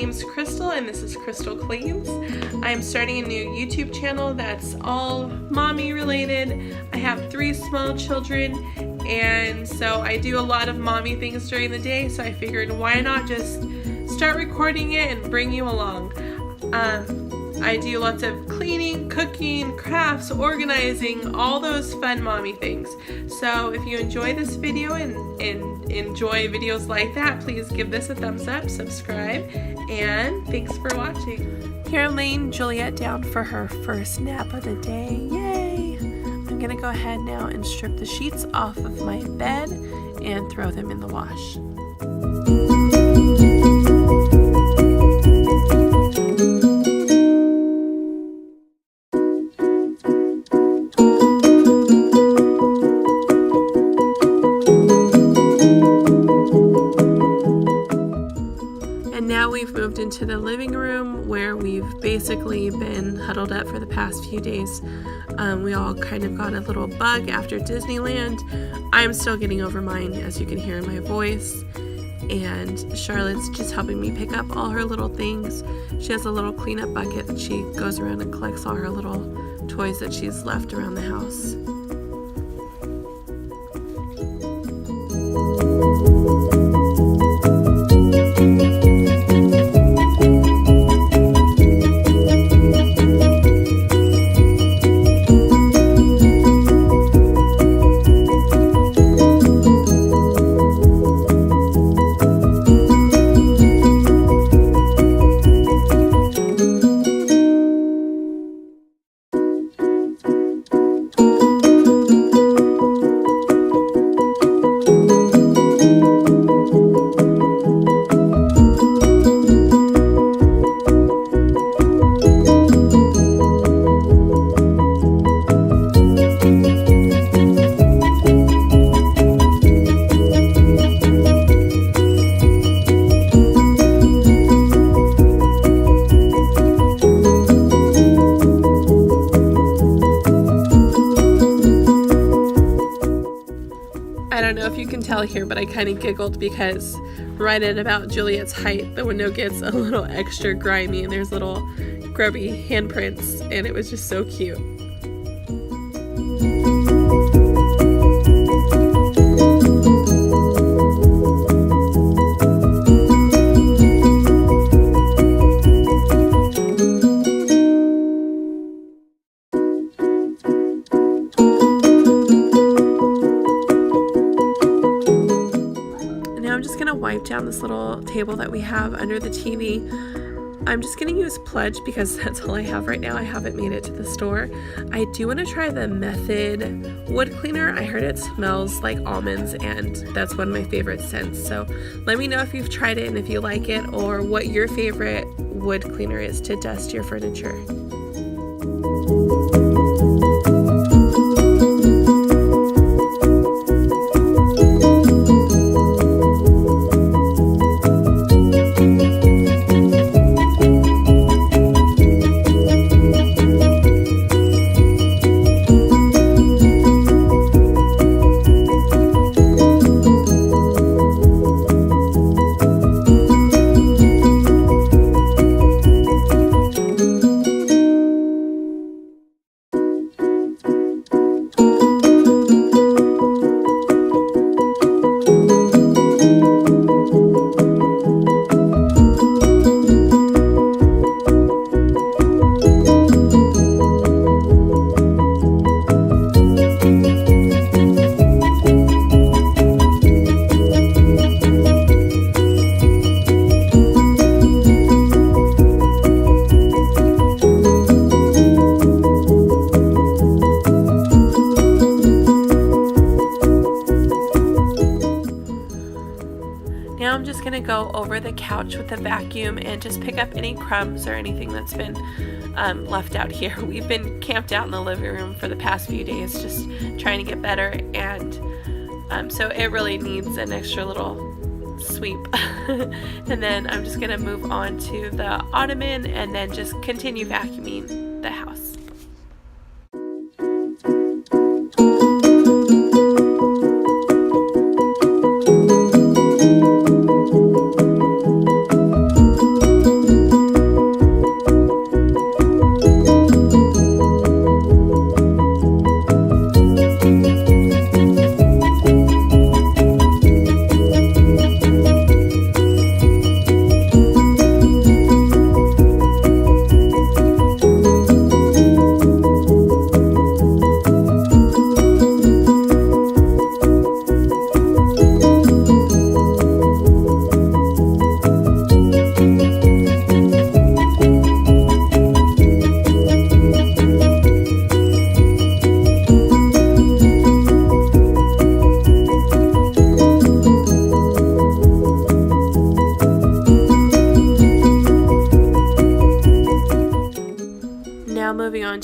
name's Crystal and this is Crystal Cleans. I'm starting a new YouTube channel that's all mommy related. I have 3 small children and so I do a lot of mommy things during the day, so I figured why not just start recording it and bring you along. I do lots of cleaning, cooking, crafts, organizing, all those fun mommy things. So if you enjoy this video and enjoy videos like that, please give this a thumbs up, subscribe, and thanks for watching. Here I'm laying Juliet down for her first nap of the day. Yay! I'm gonna go ahead now and strip the sheets off of my bed and throw them in the wash. We've moved into the living room where we've basically been huddled up for the past few days. We all kind of got a little bug after Disneyland. I'm still getting over mine, as you can hear in my voice. And Charlotte's just helping me pick up all her little things. She has a little cleanup bucket that she goes around and collects all her little toys that she's left around the house. I don't know if you can tell here, but I kind of giggled because right at about Juliet's height, the window gets a little extra grimy and there's little grubby handprints, and it was just so cute. Wipe down this little table that we have under the TV. I'm just going to use Pledge because that's all I have right now. I haven't made it to the store. I do want to try the Method wood cleaner. I heard it smells like almonds and that's one of my favorite scents. So let me know if you've tried it and if you like it, or what your favorite wood cleaner is to dust your furniture. Now I'm just gonna go over the couch with the vacuum and just pick up any crumbs or anything that's been left out here. We've been camped out in the living room for the past few days just trying to get better, and so it really needs an extra little sweep. And then I'm just gonna move on to the ottoman and then just continue vacuuming the house.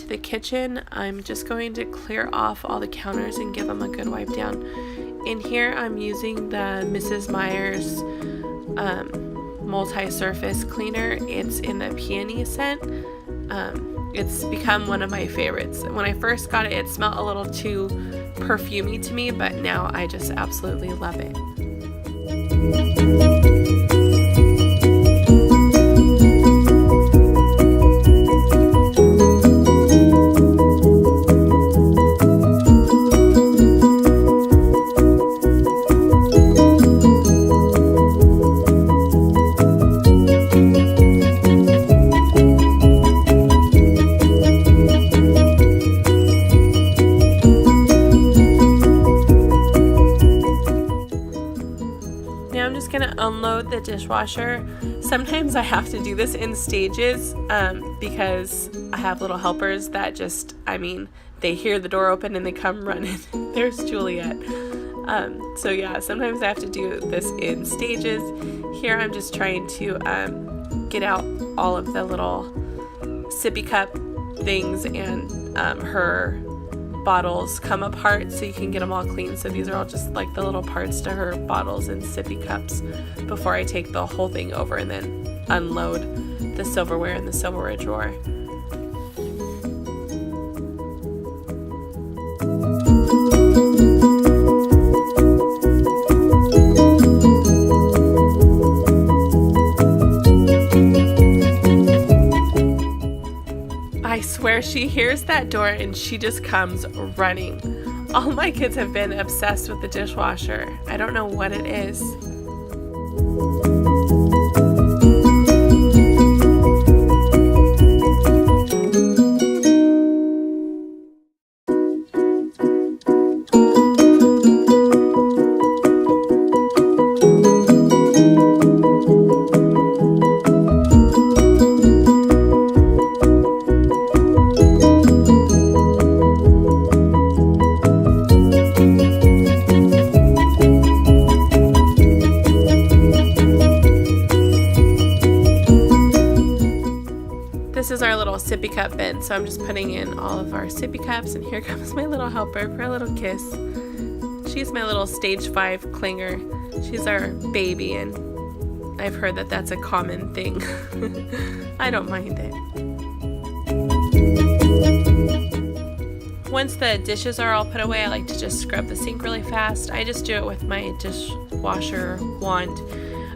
into the kitchen, I'm just going to clear off all the counters and give them a good wipe down. In here, I'm using the Mrs. Meyer's multi-surface cleaner. It's in the peony scent. It's become one of my favorites. When I first got it, it smelled a little too perfumey to me, but now I just absolutely love it. Unload the dishwasher. Sometimes I have to do this in stages because I have little helpers that just, they hear the door open and they come running. There's Juliet. So yeah, sometimes I have to do this in stages. Here I'm just trying to get out all of the little sippy cup things, and her bottles come apart so you can get them all clean. So these are all just like the little parts to her bottles and sippy cups before I take the whole thing over and then unload the silverware in the silverware drawer. I swear she hears that door and she just comes running. All my kids have been obsessed with the dishwasher. I don't know what it is. This is our little sippy cup bin, so I'm just putting in all of our sippy cups, and here comes my little helper for a little kiss. She's my little stage 5 clinger. She's our baby, and I've heard that that's a common thing. I don't mind it. Once the dishes are all put away, I like to just scrub the sink really fast. I just do it with my dishwasher wand.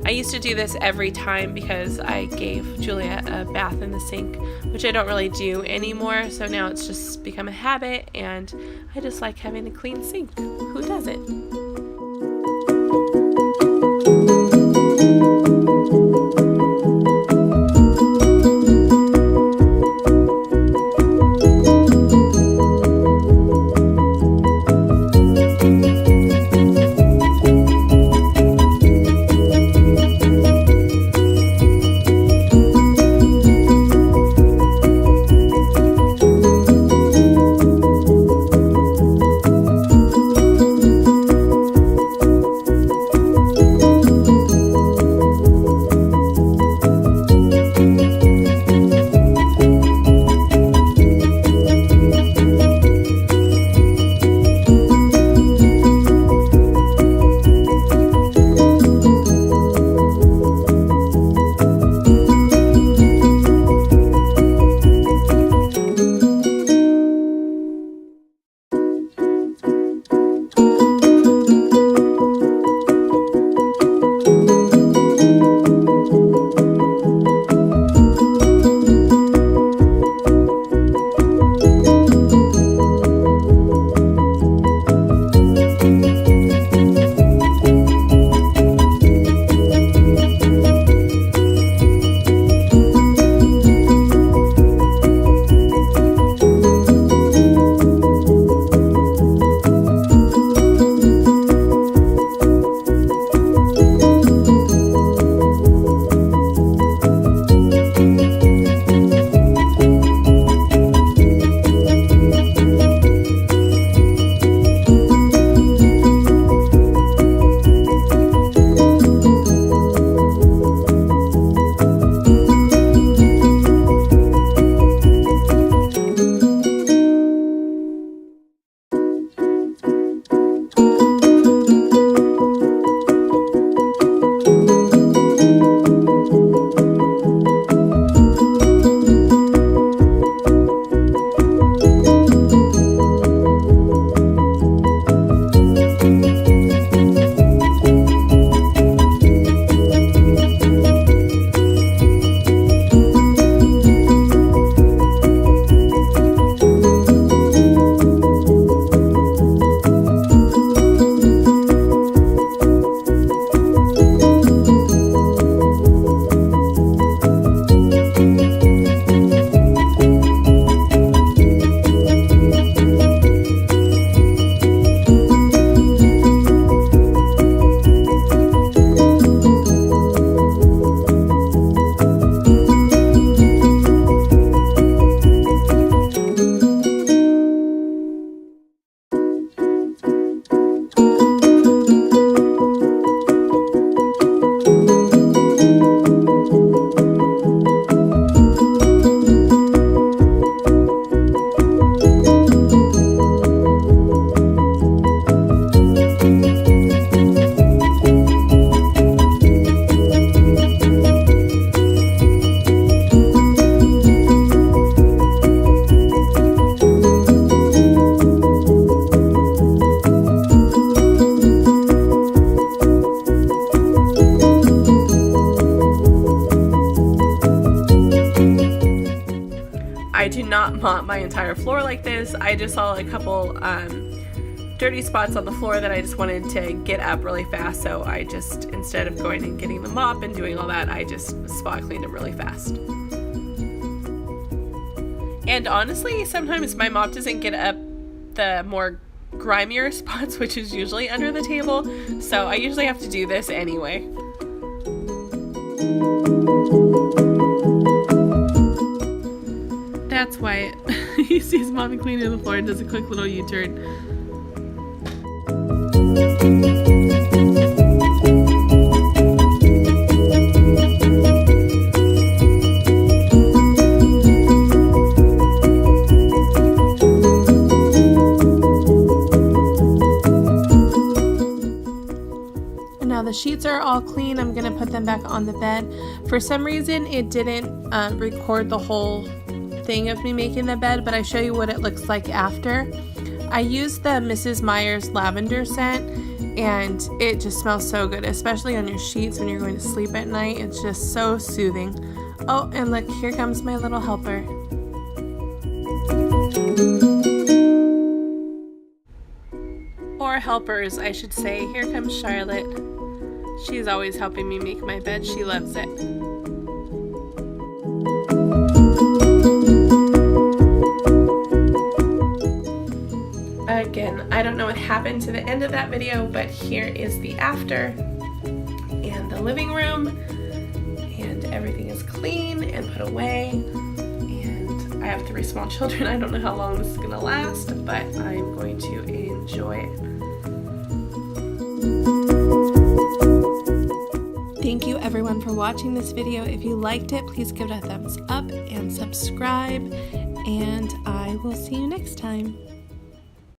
I used to do this every time because I gave Juliet a bath in the sink, which I don't really do anymore, so now it's just become a habit, and I just like having a clean sink. Who doesn't? entire floor like this. I just saw a couple dirty spots on the floor that I just wanted to get up really fast, so I just, instead of going and getting the mop and doing all that, I just spot cleaned them really fast. And honestly, sometimes my mop doesn't get up the more grimier spots, which is usually under the table, so I usually have to do this anyway. That's why he sees mommy cleaning the floor and does a quick little U-turn. Now the sheets are all clean. I'm gonna put them back on the bed. For some reason it didn't record the whole thing of me making the bed, but I show you what it looks like after. I used the Mrs. Meyer's lavender scent and it just smells so good, especially on your sheets when you're going to sleep at night. It's just so soothing. Oh, and look, here comes my little helper. Or helpers, I should say. Here comes Charlotte. She's always helping me make my bed. She loves it. Again, I don't know what happened to the end of that video, but here is the after and the living room, and everything is clean and put away, and I have 3 small children. I don't know how long this is gonna last, but I'm going to enjoy it. Thank you everyone for watching this video. If you liked it, please give it a thumbs up and subscribe, and I will see you next time.